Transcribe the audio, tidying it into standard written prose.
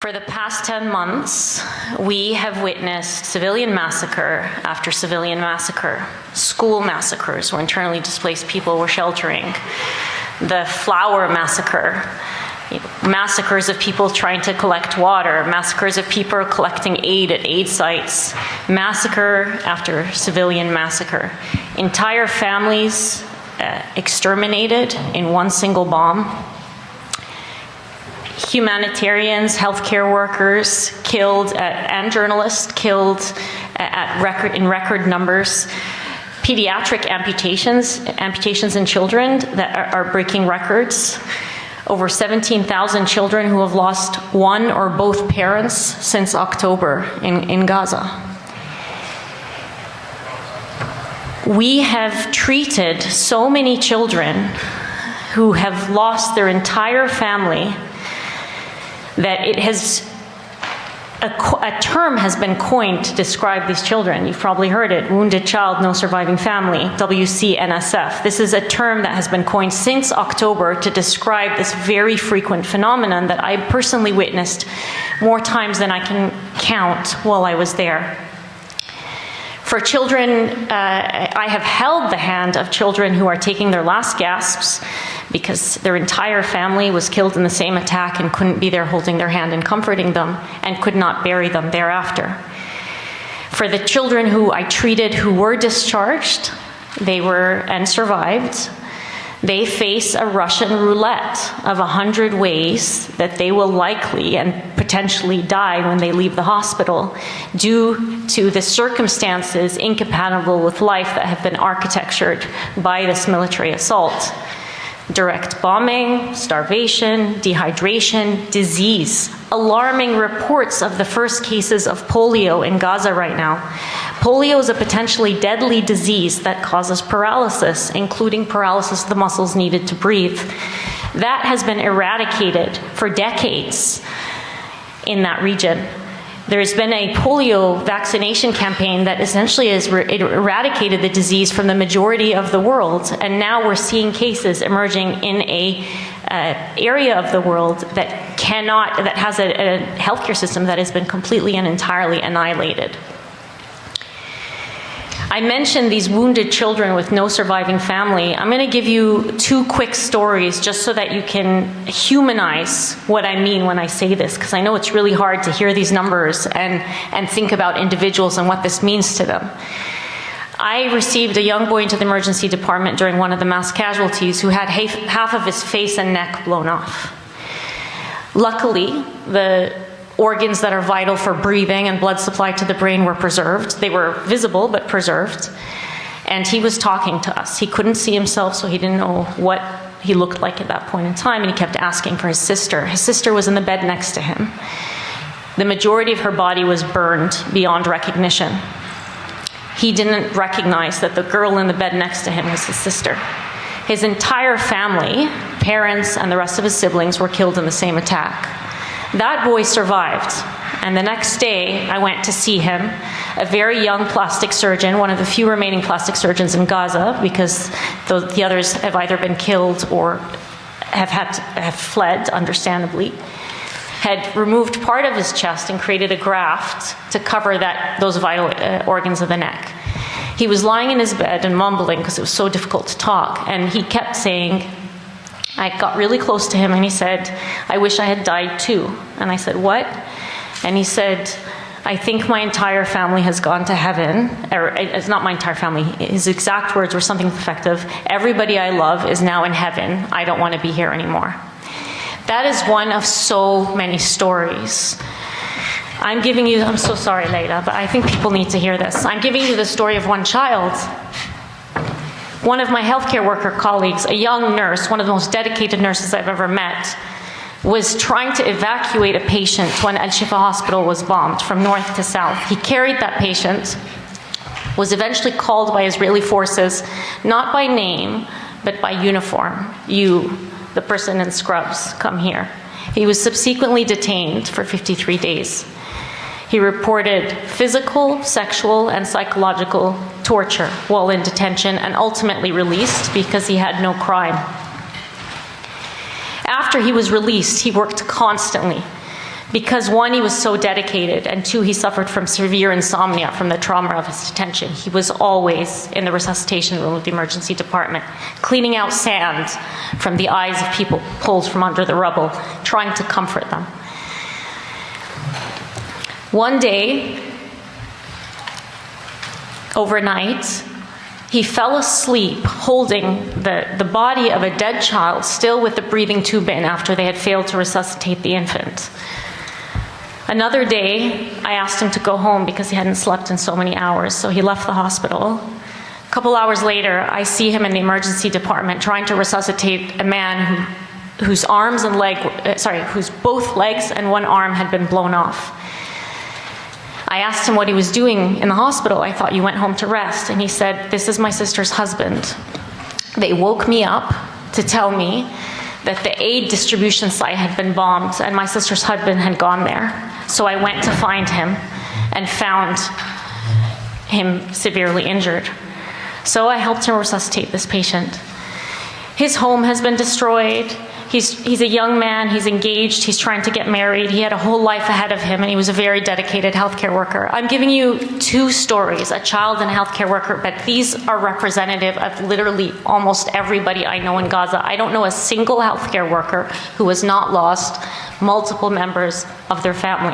For the past 10 months, we have witnessed civilian massacre after civilian massacre. School massacres where internally displaced people were sheltering. The flower massacre, massacres of people trying to collect water, massacres of people collecting aid at aid sites, massacre after civilian massacre. Entire families exterminated in one single bomb. Humanitarians, healthcare workers killed, and journalists killed in record numbers. Pediatric amputations in children that are breaking records. Over 17,000 children who have lost one or both parents since October in Gaza. We have treated so many children who have lost their entire family that it has, a term has been coined to describe these children. You've probably heard it, wounded child, no surviving family, WCNSF. This is a term that has been coined since October to describe this very frequent phenomenon that I personally witnessed more times than I can count while I was there. For children, I have held the hand of children who are taking their last gasps because their entire family was killed in the same attack and couldn't be there holding their hand and comforting them and could not bury them thereafter. For the children who I treated who were discharged, and survived, they face a Russian roulette of 100 ways that they will likely and potentially die when they leave the hospital due to the circumstances incompatible with life that have been architectured by this military assault. Direct bombing, starvation, dehydration, disease. Alarming reports of the first cases of polio in Gaza right now. Polio is a potentially deadly disease that causes paralysis, including paralysis of the muscles needed to breathe. That has been eradicated for decades in that region. There's been a polio vaccination campaign that essentially has eradicated the disease from the majority of the world, and now we're seeing cases emerging in a area of the world that has a healthcare system that has been completely and entirely annihilated. I mentioned these wounded children with no surviving family. I'm going to give you two quick stories just so that you can humanize what I mean when I say this, because I know it's really hard to hear these numbers and think about individuals and what this means to them. I received a young boy into the emergency department during one of the mass casualties who had half of his face and neck blown off. Luckily, the organs that are vital for breathing and blood supply to the brain were preserved. They were visible, but preserved. And he was talking to us. He couldn't see himself, so he didn't know what he looked like at that point in time, and he kept asking for his sister. His sister was in the bed next to him. The majority of her body was burned beyond recognition. He didn't recognize that the girl in the bed next to him was his sister. His entire family, parents and the rest of his siblings, were killed in the same attack. That boy survived, and the next day I went to see him, a very young plastic surgeon, one of the few remaining plastic surgeons in Gaza, because the others have either been killed or have fled, understandably, had removed part of his chest and created a graft to cover those vital organs of the neck. He was lying in his bed and mumbling because it was so difficult to talk, and he kept saying, I got really close to him and he said, I wish I had died too. And I said, what? And he said, I think my entire family has gone to heaven. Or it's not my entire family. His exact words were something effective. Everybody I love is now in heaven. I don't want to be here anymore. That is one of so many stories. I'm so sorry, Leila, but I think people need to hear this. I'm giving you the story of one child. One of my healthcare worker colleagues, a young nurse, one of the most dedicated nurses I've ever met, was trying to evacuate a patient when Al-Shifa Hospital was bombed from north to south. He carried that patient, was eventually called by Israeli forces, not by name, but by uniform. You, the person in scrubs, come here. He was subsequently detained for 53 days. He reported physical, sexual, and psychological torture while in detention and ultimately released because he had no crime. After he was released, he worked constantly Because one, he was so dedicated, and two, he suffered from severe insomnia from the trauma of his detention. He was always in the resuscitation room of the emergency department, cleaning out sand from the eyes of people pulled from under the rubble, trying to comfort them. One day, overnight, he fell asleep holding the body of a dead child, still with the breathing tube in after they had failed to resuscitate the infant. Another day, I asked him to go home because he hadn't slept in so many hours, so he left the hospital. A couple hours later, I see him in the emergency department trying to resuscitate a man whose both legs and one arm had been blown off. I asked him what he was doing in the hospital. I thought, you went home to rest. And he said, this is my sister's husband. They woke me up to tell me that the aid distribution site had been bombed and my sister's husband had gone there. So I went to find him and found him severely injured. So I helped him resuscitate this patient. His home has been destroyed. He's a young man, he's engaged, he's trying to get married, he had a whole life ahead of him, and he was a very dedicated healthcare worker. I'm giving you two stories, a child and a healthcare worker, but these are representative of literally almost everybody I know in Gaza. I don't know a single healthcare worker who has not lost multiple members of their family.